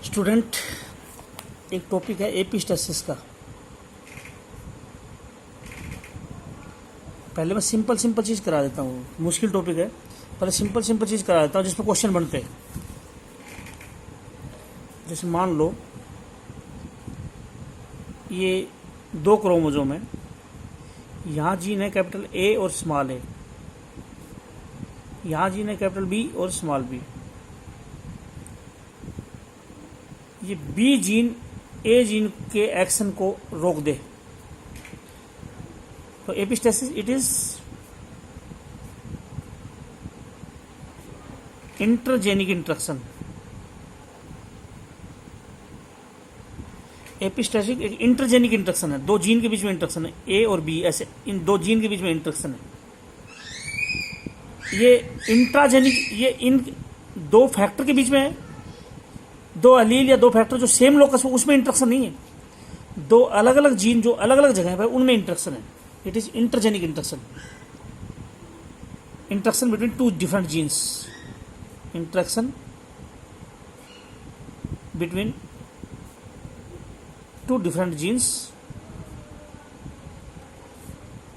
Student, एक topic है epistasis का। पहले मैं सिंपल चीज़ करा देता हूँ, मुश्किल टॉपिक है, पहले सिंपल चीज़ करा देता हूँ जिस पर क्वेश्चन बनते हैं। जैसे मान लो ये दो क्रोमोसोम है, यहाँ जीन है कैपिटल ए और स्मॉल ए, यहाँ जीन है कैपिटल बी और स्मॉल बी। ये बी जीन ए जीन के एक्शन को रोक दे तो epistasis it is intergenic interaction. Epistasis एक इंटरजेनिक इंटरेक्शन है, दो जीन के बीच में इंटरेक्शन है, ए और बी, ऐसे इन दो जीन के बीच में इंटरेक्शन है। ये इंट्राजेनिक, ये इन दो फैक्टर के बीच में है, दो अलील या दो फैक्टर जो सेम लोकस हो उसमें इंटरेक्शन नहीं है, दो अलग अलग जीन जो अलग अलग जगह पर उनमें इंटरेक्शन है। It is intergenic interaction, interaction between two different genes, interaction between two different genes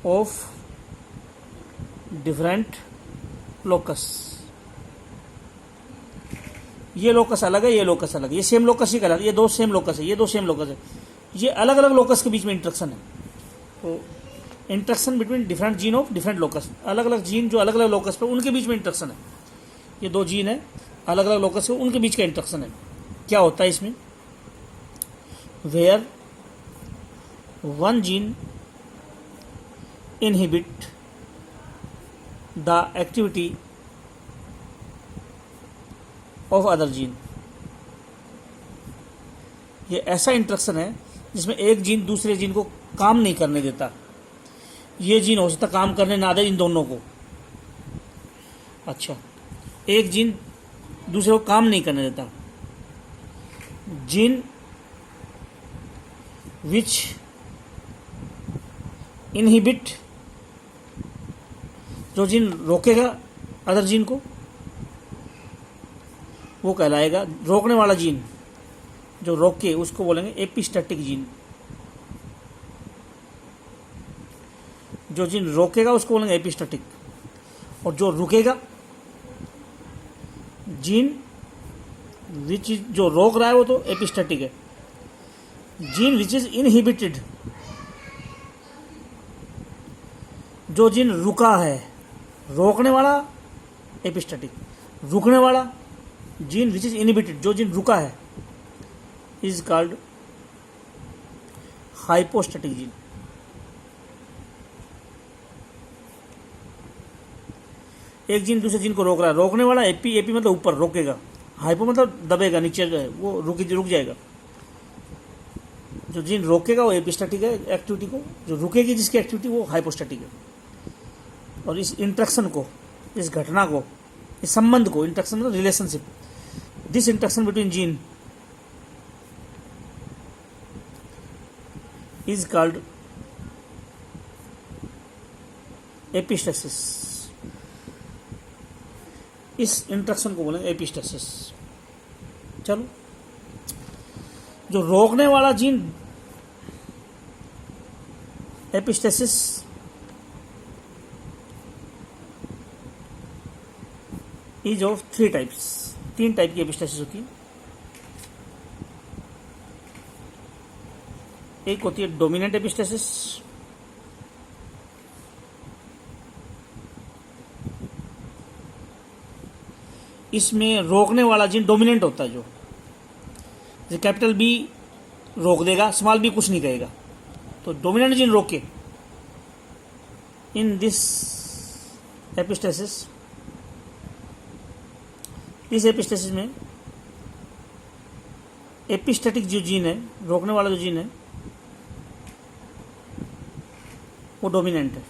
of different locus. ये लोकस अलग है, ये लोकस अलग है, ये सेम लोकस ही अलग, ये दो सेम लोकस है, ये दो सेम लोकस है, ये अलग अलग लोकस के बीच में इंटरेक्शन है। तो interaction between different gene of different locus, अलग अलग जीन जो अलग अलग लोकस पे उनके बीच में इंटरेक्शन है। ये दो जीन है अलग अलग लोकस के, उनके बीच का इंटरेक्शन है। क्या होता है इसमें? Where one gene inhibit the activity of other gene. ये ऐसा इंटरेक्शन है जिसमें एक जीन दूसरे जीन को काम नहीं करने देता। ये जीन हो सकता काम करने ना दे इन दोनों को। अच्छा, एक जीन दूसरे को काम नहीं करने देता। जीन विच इनहिबिट, जो जीन रोकेगा अदर जीन को वो कहलाएगा रोकने वाला जीन। जो रोके उसको बोलेंगे एपिस्टेटिक जीन। जो जीन रोकेगा उसको बोलेंगे एपिस्टेटिक, और जो रुकेगा जीन विच इज, जो रोक रहा है वो तो एपिस्टेटिक है। जीन विच इज इनहिबिटेड, जो जीन रुका है, रोकने वाला एपिस्टेटिक, रुकने वाला जीन विच इज इनहिबिटेड, जो जीन रुका है, इज कॉल्ड हाइपोस्टेटिक जीन। एक जीन दूसरे जीन को रोक रहा है, रोकने वाला एपी, एपी मतलब ऊपर रोकेगा, हाइपो मतलब दबेगा, नीचे जो है वो रुक जाएगा। जो जीन रोकेगा वो एपिस्टेटिक है एक्टिविटी को, जो रुकेगी जिसकी एक्टिविटी वो हाइपोस्टेटिक है। और इस इंटरेक्शन को, इस घटना को, इस संबंध को, इंटरेक्शन मतलब relationship, this interaction between gene is called epistasis. इस इंटरेक्शन को बोलेंगे एपिस्टेसिस। चलो, जो रोकने वाला gene epistasis is of three types. तीन टाइप की एपिस्टेसिस होती है। एक होती है डोमिनेंट एपिस्टेसिस, इसमें रोकने वाला जीन डोमिनेंट होता है। जो जैसे कैपिटल बी रोक देगा, स्मॉल बी कुछ नहीं कहेगा, तो डोमिनेंट जीन रोके। इन दिस एपिस्टेसिस, इस एपिस्टेसिस में एपिस्टेटिक जो जीन है, रोकने वाला जो जीन है, वो डोमिनेंट है।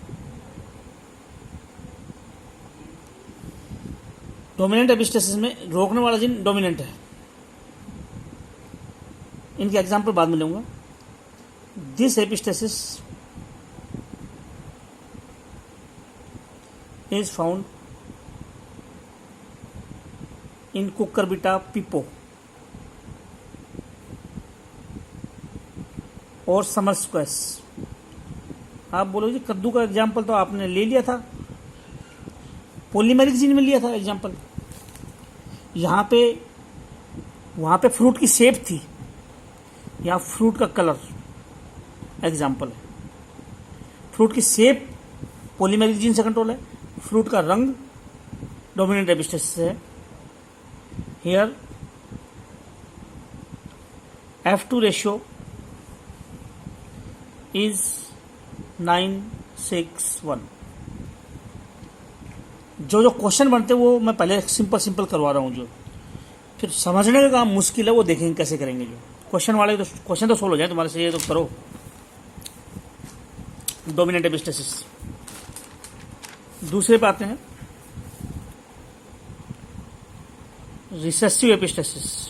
डोमिनेंट एपिस्टेसिस में रोकने वाला जीन डोमिनेंट है। इनके एग्जाम्पल बाद में लूंगा। This epistasis is found in Cucurbita pepo. और समर स्क्वैश। आप बोलोगे कद्दू का एग्जाम्पल तो आपने ले लिया था, पॉलीमेरिक जीन में लिया था एग्जाम्पल। यहाँ पे वहाँ पे फ्रूट की शेप थी, यहाँ फ्रूट का कलर एग्जाम्पल है। फ्रूट की शेप पॉलीमेरिक जीन से कंट्रोल है, फ्रूट का रंग डोमिनेंट एपिस्टेसिस से है। Here F2 ratio is 9:6:1। जो क्वेश्चन बनते हैं वो मैं पहले सिंपल करवा रहा हूँ, जो फिर समझने का काम मुश्किल है वो देखेंगे कैसे करेंगे। जो क्वेश्चन वाले तो क्वेश्चन तो सोल्व हो जाए तुम्हारे से, ये तो करो। Dominant epistasis. दूसरे पे आते हैं, रिसेसिव एपिस्टेसिस।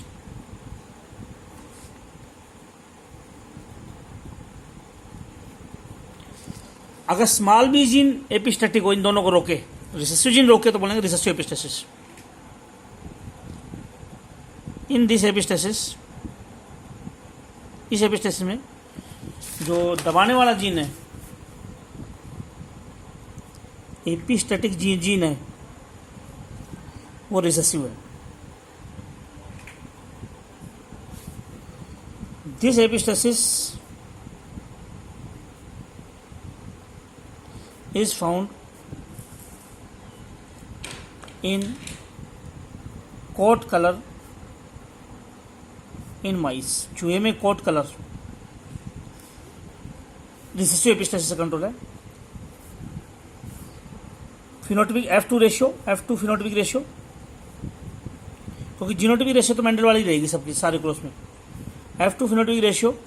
अगर स्मॉल बी जीन एपिस्टेटिक हो, इन दोनों को रोके, रिसेसिव जीन रोके तो बोलेंगे recessive epistasis. In this epistasis, इस एपिस्टेसिस में जो दबाने वाला जीन है, एपिस्टेटिक जीन है, वो रिसेसिव है। This epistasis is found in coat color in mice। चूहे में कोट कलर रिसेसिव एपिस्टेसिस से कंट्रोल है। Phenotypic F2 ratio, F2 phenotypic ratio, क्योंकि जीनोटाइपिक रेशियो तो मेंडल वाली रहेगी सबकी सारे क्रॉस में। F2 phenotypic ratio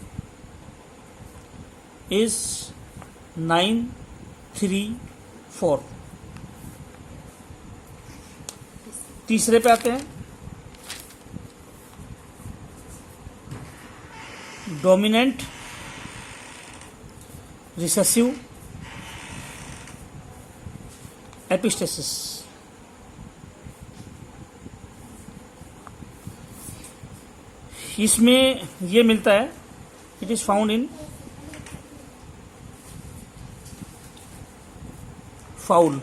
is 9:3:4। तीसरे पे आते हैं, डोमिनेंट रिसेसिव एपिस्टेसिस। इसमें ये मिलता है, it is found in foul.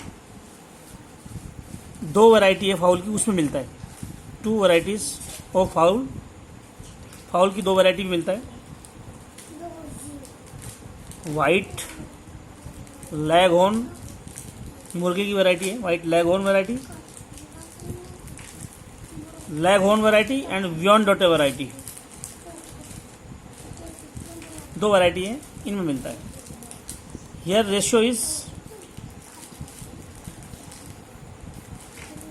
दो वैरायटी है फाउल की, उसमें मिलता है। 2 वैरायटीज ऑफ फाउल। फाउल की 2 वैरायटी में मिलता है, वाइट लैग हॉर्न, मुर्गे की वैरायटी है, white leghorn variety, leghorn variety and Wyandotte variety. 2 variety है, इनमें मिलता है। Here ratio is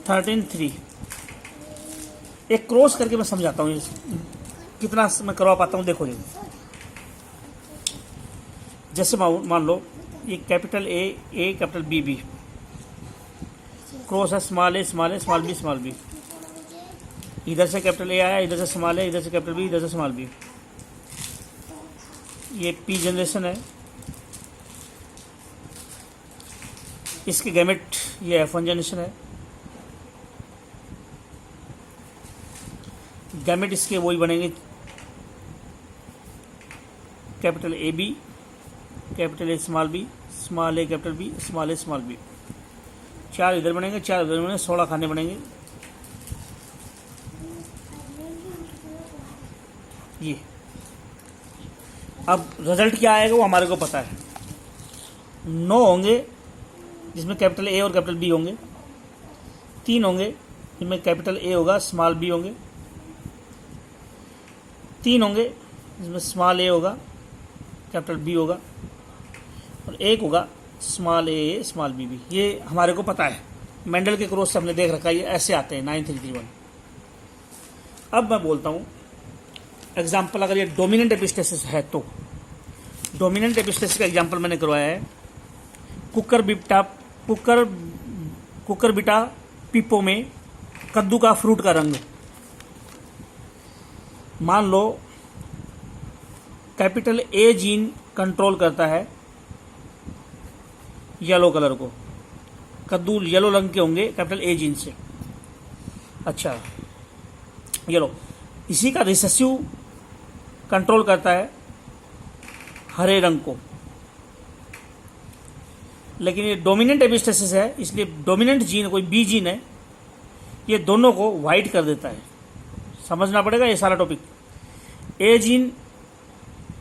13:3। एक क्रॉस करके मैं समझाता हूँ कितना मैं करवा पाता हूँ। देखो, ये जैसे मान लो ये capital A capital B cross है, small A small A small B. इधर से कैपिटल ए आया, इधर से स्मॉल ए, इधर से कैपिटल बी, इधर से स्मॉल बी। ये पी जनरेशन है, इसके गैमेट ये F1 जनरेशन है। गैमेट इसके वही बनेंगे, capital A B, capital A small B, small A capital B, small A small B. 4 इधर बनेंगे, 4 इधर बनेंगे, 16 खाने बनेंगे। ये अब रिजल्ट क्या आएगा वो हमारे को पता है। 9 होंगे जिसमें कैपिटल ए और कैपिटल बी होंगे, 3 होंगे जिनमें कैपिटल ए होगा, स्मॉल बी होंगे, 3 होंगे जिसमें स्मॉल ए होगा, कैपिटल बी होगा, और 1 होगा स्मॉल ए स्मॉल बी। ये हमारे को पता है, मेंडल के क्रॉस से हमने देख रखा है, ये ऐसे आते हैं 9:3:1। अब मैं बोलता हूँ एग्जाम्पल, अगर ये डोमिनेंट एपिस्टेसिस है तो डोमिनेंट एपिस्टेसिस का एग्जाम्पल मैंने करवाया है। कुकर बिटा पीपो में कद्दू का फ्रूट का रंग। मान लो कैपिटल ए जीन कंट्रोल करता है येलो कलर को, कद्दू येलो रंग के होंगे कैपिटल ए जीन से। अच्छा, येलो। इसी का रिसेसिव कंट्रोल करता है हरे रंग को, लेकिन ये डोमिनेंट एपिस्टेसिस है, इसलिए डोमिनेंट जीन कोई बी जीन है, ये दोनों को वाइट कर देता है। समझना पड़ेगा ये सारा टॉपिक। ए जीन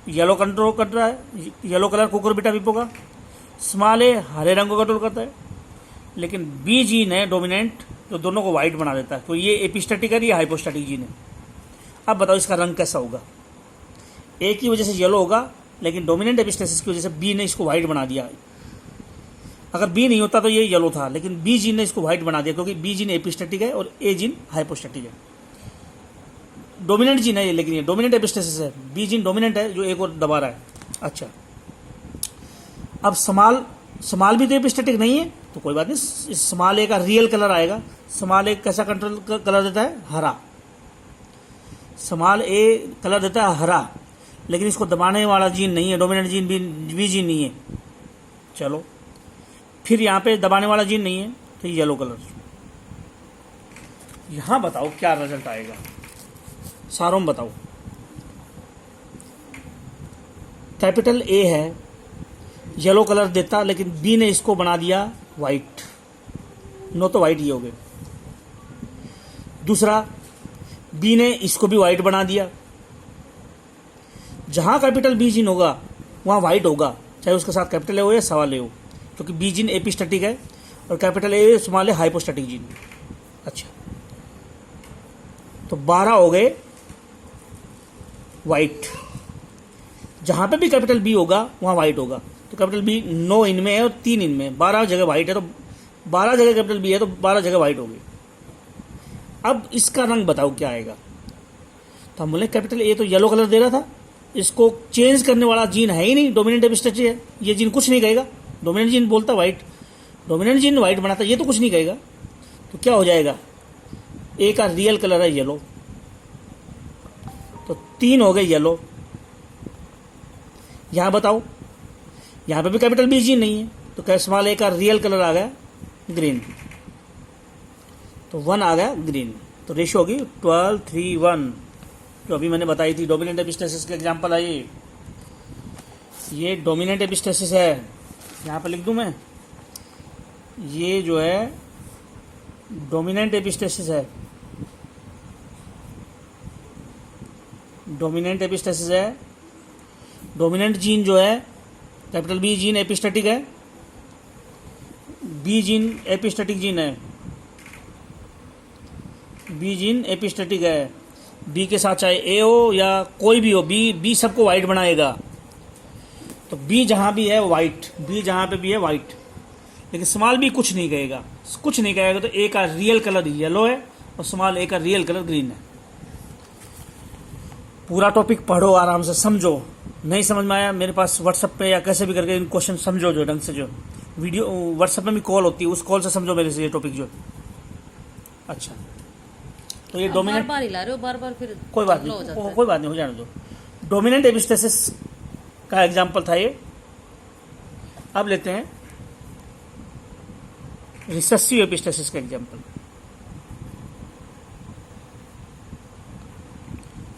येलो कंट्रोल कर रहा है, येलो कलर कुकुरबिटा पिपो का, स्मॉल ए हरे रंग को कंट्रोल करता है, लेकिन बी जीन है डोमिनेंट जो दोनों को वाइट बना देता है। तो ये एपिस्टैटिक है, ये हाइपोस्टैटिक जीन है। अब बताओ इसका रंग कैसा होगा। ए की वजह से येलो होगा, लेकिन डोमिनेंट एपिस्टेसिस की वजह से बी ने इसको वाइट बना दिया। अगर बी नहीं होता तो ये येलो था, लेकिन बी जीन ने इसको व्हाइट बना दिया, क्योंकि बी जीन एपिस्टैटिक है और ए जीन हाइपोस्टैटिक है। डोमिनेंट जीन है ये, लेकिन ये डोमिनेंट एपिस्टेसिस है, बी जीन डोमिनेंट है जो ए को दबा रहा है। अच्छा, अब स्मॉल भी तो एपिस्टैटिक नहीं है, तो कोई बात नहीं, स्मॉल ए का रियल कलर आएगा। स्मॉल ए कैसा कंट्रोल कलर देता है? हरा। स्मॉल ए कलर देता है हरा, लेकिन इसको दबाने वाला जीन नहीं है, डोमिनेंट जीन बी जीन नहीं है। चलो, फिर यहाँ पे दबाने वाला जीन नहीं है, तो येलो कलर। यहां बताओ क्या रिजल्ट आएगा, सारों में बताओ। कैपिटल ए है, येलो कलर देता, लेकिन बी ने इसको बना दिया वाइट, नो तो वाइट ही हो गए। दूसरा, बी ने इसको भी वाइट बना दिया। जहां कैपिटल बी जीन होगा वहां वाइट होगा, चाहे उसके साथ कैपिटल ए हो या सवाल ए हो, क्योंकि बी जीन एपिस्टैटिक है और capital A small A hypostatic gene. अच्छा, तो 12 हो गए वाइट। जहां पे भी कैपिटल बी होगा वहां वाइट होगा। तो कैपिटल बी 9 इनमें है और 3 इनमें, 12 जगह वाइट है, तो 12 जगह कैपिटल बी है तो 12 जगह वाइट होगी। अब इसका रंग बताओ क्या आएगा। तो हम बोले कैपिटल ए तो येलो कलर दे रहा था, इसको चेंज करने वाला जीन है ही नहीं, डोमिनेंट एपिस्टैटिक है, ये जीन कुछ नहीं कहेगा। डोमिनेंट जीन बोलता वाइट, डोमिनेंट जीन वाइट बनाता, ये तो कुछ नहीं कहेगा। तो क्या हो जाएगा, ए का रियल कलर है येलो, तो 3 हो गए येलो। यहां बताओ, यहां पे भी कैपिटल बी जीन नहीं है, तो क्या स्मॉल ए का रियल कलर आ गया ग्रीन, तो 1 आ गया ग्रीन। तो रेशियो होगी 12:3:1, जो अभी मैंने बताई थी। डोमिनेंट एपिस्टेसिस का एग्जांपल है ये डोमिनेंट एपिस्टेसिस है, यहां पर लिख दूं मैं, ये जो है डोमिनेंट एपिस्टेसिस है, डोमिनेंट एपिस्टेसिस है। डोमिनेंट जीन जो है कैपिटल बी जीन एपिस्टैटिक है, बी जीन एपिस्टैटिक जीन है, बी जीन एपिस्टैटिक है। बी के साथ चाहे ए हो या कोई भी हो, बी सबको वाइट बनाएगा। तो बी जहां भी है वाइट, बी जहां पे भी है वाइट, लेकिन स्मॉल बी कुछ नहीं कहेगा, कुछ नहीं कहेगा। तो ए का रियल कलर येलो है और स्मॉल ए का रियल कलर ग्रीन है। पूरा टॉपिक पढ़ो, आराम से समझो। नहीं समझ में आया मेरे पास व्हाट्सएप पे या कैसे भी करके इन क्वेश्चन समझो, जो ढंग से, जो वीडियो व्हाट्सएप में भी कॉल होती है उस कॉल से समझो मेरे से ये टॉपिक जो। अच्छा, तो ये डोमिनेंट बार हिला रहे हो, बार फिर कोई बात नहीं, कोई बात नहीं, हो जाने दो। डोमिनेंट एपिस्टेसिस का एग्जांपल था ये। अब लेते हैं रिसेसिव एपिस्टेसिस का एग्जांपल।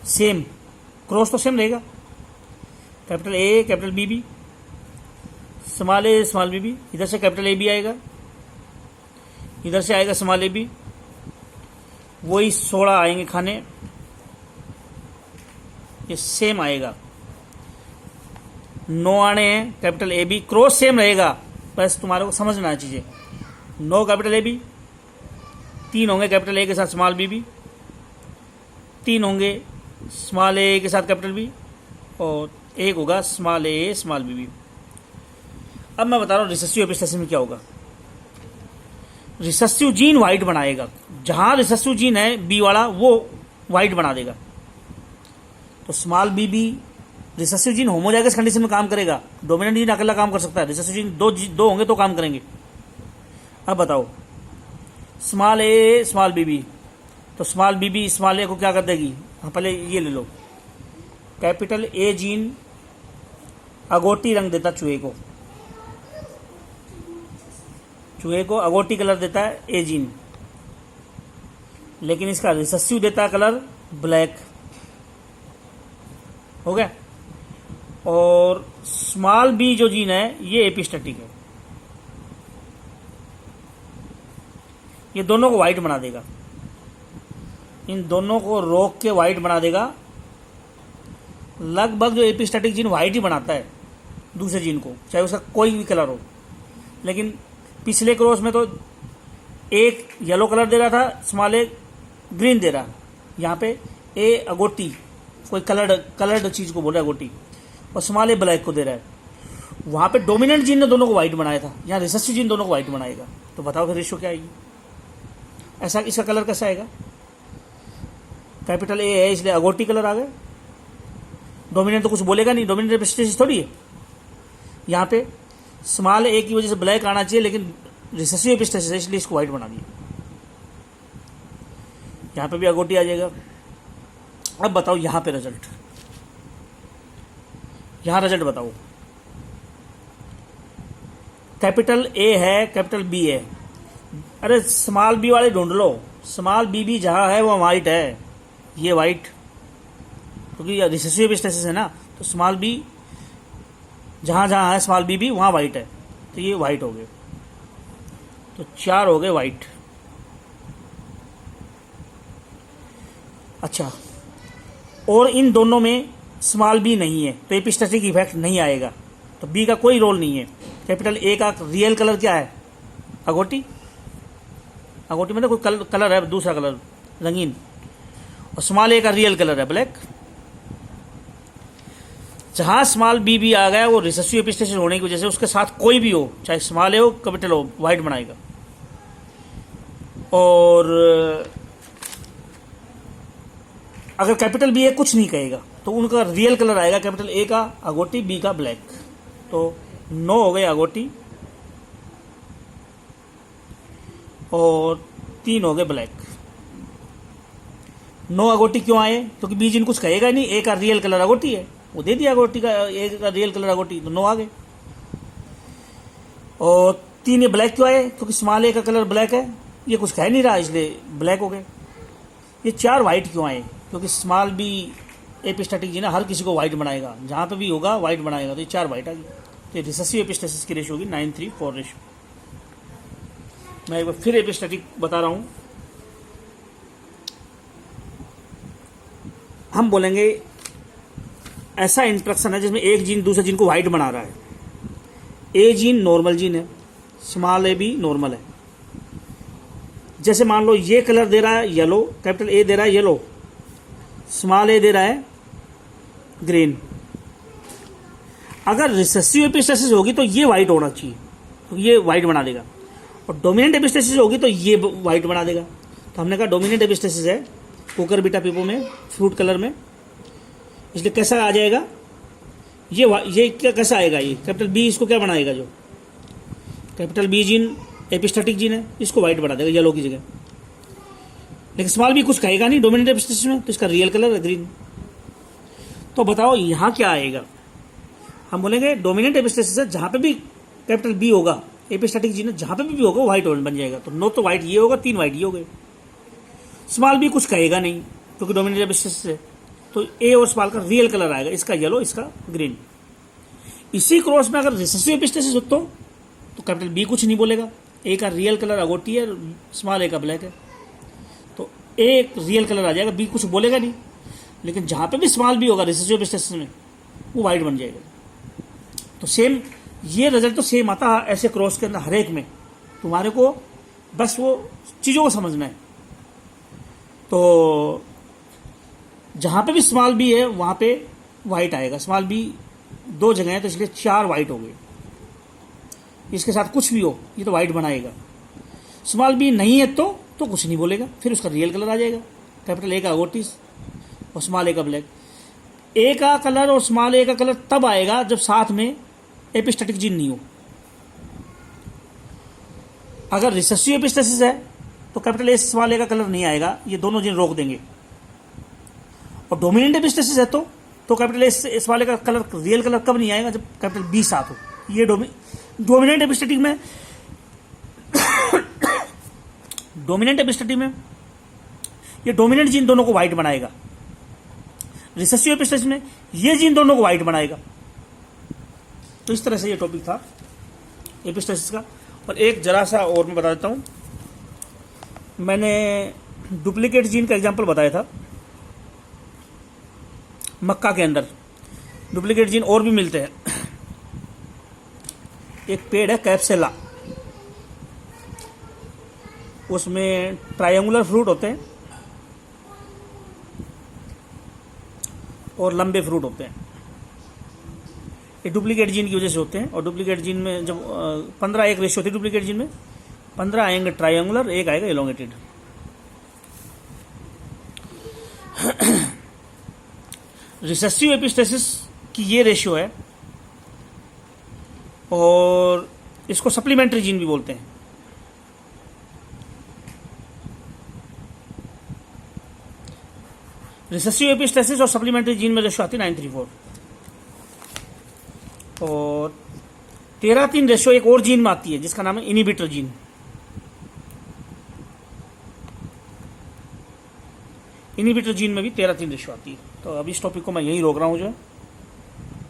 सेम क्रॉस तो सेम रहेगा, capital A capital B B, small A small B B, इधर से कैपिटल ए बी आएगा, इधर से आएगा स्मॉल ए बी, वही 16 आएंगे खाने, ये सेम आएगा। 9 आने हैं, capital A B, cross same रहेगा, बस तुम्हारे को समझना है चीजें। 9 कैपिटल ए बी, 3 होंगे कैपिटल ए के साथ स्मॉल बी बी, 3 होंगे स्मॉल ए के साथ कैपिटल बी, और 1 होगा small A small B B. अब मैं बता रहा हूँ रिसेसिव एपिस्टेसिस में क्या होगा। रिसेसिव जीन वाइट बनाएगा, जहां रिसेसिव जीन है बी वाला वो वाइट बना देगा। तो small B B recessive gene homozygous condition में काम करेगा, डोमिनेंट जीन अकेला काम कर सकता है, रिसेसिव जीन दो होंगे तो काम करेंगे। अब बताओ small A small B B, तो स्मॉल बी बी स्मॉल ए को क्या कर देगी। हाँ, पहले ये ले लो, कैपिटल ए जीन अगोटी रंग देता चूहे को, चूहे को अगोटी कलर देता है ए जीन, लेकिन इसका रिसेसिव देता है कलर ब्लैक। हो गया। और स्मॉल बी जो जीन है ये एपिस्टेटिक है, ये दोनों को वाइट बना देगा, इन दोनों को रोक के वाइट बना देगा। लगभग जो एपिस्टेटिक जीन वाइट ही बनाता है दूसरे जीन को, चाहे उसका कोई भी कलर हो। लेकिन पिछले क्रॉस में तो एक येलो कलर दे रहा था, स्मॉल ए ग्रीन दे रहा, यहाँ पे ए अगोटी कोई कलर्ड चीज को बोल रहा है अगोटी, और स्मॉल ए ब्लैक को दे रहा है। वहां पे डोमिनेंट जीन ने दोनों को वाइट बनाया था, यहाँ रिसेसिव जीन दोनों को वाइट बनाएगा। तो बताओ फिर रेशियो क्या आएगी? ऐसा इसका कलर कैसा आएगा? कैपिटल ए है इसलिए अगोटी कलर आ गया। डोमिनेंट तो कुछ बोलेगा नहीं, डोमिनेंट एपिस्टेसिस थोड़ी है। यहाँ पे स्मॉल ए की वजह से ब्लैक आना चाहिए, लेकिन रिसेसिव एपिस्टेसिस है इसलिए इसको व्हाइट बना दिया। यहाँ पे भी अगोटी आ जाएगा। अब बताओ यहाँ पे रिजल्ट, यहाँ रिजल्ट बताओ। कैपिटल ए है, कैपिटल बी है। अरे स्मॉल बी वाले ढूंढ लो, स्मॉल बी भी जहाँ है वो वाइट है, ये वाइट, क्योंकि रिसेसिव एपिस्टेसिस है ना, तो स्मॉल बी जहाँ जहाँ है स्मॉल बी भी वहाँ वाइट है, तो ये वाइट हो गए। तो 4 हो गए वाइट। अच्छा, और इन दोनों में स्मॉल बी नहीं है तो एपिस्टेटिक इफेक्ट नहीं आएगा, तो बी का कोई रोल नहीं है। कैपिटल ए का रियल कलर क्या है? अगोटी। अगोटी मतलब कोई कलर है, दूसरा कलर रंगीन, और स्मॉल ए का रियल कलर है ब्लैक। जहां स्मॉल बी भी आ गया वो रिसेसिव एपिस्टेसिस होने की वजह से उसके साथ कोई भी हो, चाहे स्मॉल ए हो कैपिटल हो, वाइट बनाएगा। और अगर कैपिटल बी ए कुछ नहीं कहेगा तो उनका रियल कलर आएगा, कैपिटल ए का अगोटी, बी का ब्लैक। तो 9 हो गए अगोटी और 3 हो गए ब्लैक। 9 अगोटी क्यों आए? क्योंकि बी जिन कुछ कहेगा नहीं, ए का रियल कलर अगोटी है, वो दे दिया अगोटी का, ए का रियल कलर अगोटी, तो 9 आ गए। और 3 ये ब्लैक क्यों आए? क्योंकि स्मॉल ए का कलर ब्लैक है, ये कुछ कह नहीं रहा इसलिए ब्लैक हो गए। ये 4 वाइट क्यों आए? क्योंकि स्मॉल बी एपिस्टेटिक जी ना हर किसी को वाइट बनाएगा, जहां पे भी होगा वाइट बनाएगा, तो ये 4 वाइट आ गई। तो रिसेसिव एपिस्टेसिस की रेशियो होगी 9:3:4 रेशियो। मैं एक बार फिर एपिस्टेटिक बता रहा हूं। हम बोलेंगे ऐसा इंट्रैक्शन है जिसमें एक जीन दूसरे जीन को वाइट बना रहा है। ए जीन नॉर्मल जीन है, स्मॉल ए भी नॉर्मल है। जैसे मान लो ये कलर दे रहा है येलो, कैपिटल ए दे रहा है येलो, स्मॉल ए दे रहा है ग्रीन। अगर रिसेसिव एपिस्टेसिस होगी तो ये वाइट होना चाहिए, तो ये वाइट बना देगा। और डोमिनेंट एपिस्टेसिस होगी तो ये वाइट बना देगा। तो हमने कहा डोमिनेंट एपिस्टेसिस है कुकर बीटा पिपो में, फ्रूट कलर में, इसलिए कैसा आ जाएगा? ये क्या कैसा आएगा? ये कैपिटल बी इसको क्या बनाएगा? जो capital B gene epistatic gene है, इसको वाइट बना देगा येलो की जगह। लेकिन स्मॉल बी कुछ कहेगा नहीं डोमिनेंट एपिस्टेसिस में, तो इसका रियल कलर है ग्रीन। तो बताओ यहाँ क्या आएगा? हम बोलेंगे डोमिनेंट एपिस्टेसिस है, जहां पे भी कैपिटल बी होगा एपिस्टेटिक जीन है, जहां पे भी होगा व्हाइट बन जाएगा। तो 9 तो व्हाइट ये होगा, 3 व्हाइट ये हो गए। स्मॉल बी कुछ कहेगा नहीं क्योंकि डोमिनेंट एपिस्टेसिस है, तो ए और स्मॉल का रियल कलर आएगा, इसका येलो, इसका ग्रीन। इसी क्रॉस में अगर रिसेसिव एपिस्टेसिस हो तो कैपिटल बी कुछ नहीं बोलेगा, ए का रियल कलर अगोटी है, स्मॉल ए का ब्लैक है, तो ए रियल कलर आ जाएगा, बी कुछ बोलेगा नहीं। लेकिन जहां पे भी स्मॉल बी होगा रिसेसिव एपिस्टेसिस में वो वाइट बन जाएगा। तो सेम ये रिजल्ट तो सेम आता है ऐसे क्रॉस के अंदर हर एक में। तुम्हारे को बस वो चीजों को समझना है। तो जहां पे भी स्मॉल बी है वहां पे वाइट आएगा। स्मॉल बी 2 जगह है तो इसलिए 4 वाइट हो गए। इसके साथ कुछ भी हो ये तो वाइट बनाएगा। स्मॉल बी नहीं है तो कुछ नहीं बोलेगा, फिर उसका रियल कलर आ जाएगा, कैपिटल ए का अगोटिस और स्मॉल ए का ब्लैक। ए का कलर और स्मॉल ए का कलर तब आएगा जब साथ में एपिस्टेटिक जीन नहीं हो। अगर रिसेसिव एपिस्टेसिस है तो कैपिटल ए स्मॉल ए का कलर नहीं आएगा, ये दोनों जीन रोक देंगे। और डोमिनेंट एपिस्टेसिस है तो कैपिटल ए स्मॉल ए का कलर रियल कलर कब नहीं आएगा? जब कैपिटल बी साथ हो। ये डोमिनेंट एपिस्टेटिक में ये डोमिनेंट जीन दोनों को व्हाइट बनाएगा। रिसेसिव एपिस्टेसिस में ये जीन दोनों को व्हाइट बनाएगा। तो इस तरह से ये टॉपिक था एपिस्टेसिस का। और एक जरा सा और मैं बता देता हूँ, मैंने डुप्लीकेट जीन का एग्जांपल बताया था मक्का के अंदर। डुप्लीकेट जीन और भी मिलते हैं। एक पेड़ है कैप्सेला, उसमें ट्रायंगुलर फ्रूट होते हैं और लंबे फ्रूट होते हैं। ये डुप्लीकेट जीन की वजह से होते हैं। और डुप्लीकेट जीन में जब 15-1 रेशियो होती है डुप्लीकेट जीन में, 15 आएंगे ट्रायंगुलर, 1 आएगा एलोंगेटेड। रिसेसिव एपिस्टेसिस की ये रेशियो है और इसको सप्लीमेंट्री जीन भी बोलते हैं। रिसेसिव एपिस्टेसिस और सप्लीमेंट्री जीन में रेशियो आती है 9:3:4। और 13:3 रेशियो एक और जीन में आती है जिसका नाम है इनिबिटर जीन। इनिबिटर जीन में भी 13:3 रेशियो आती है। तो अभी इस टॉपिक को मैं यहीं रोक रहा हूँ जो है।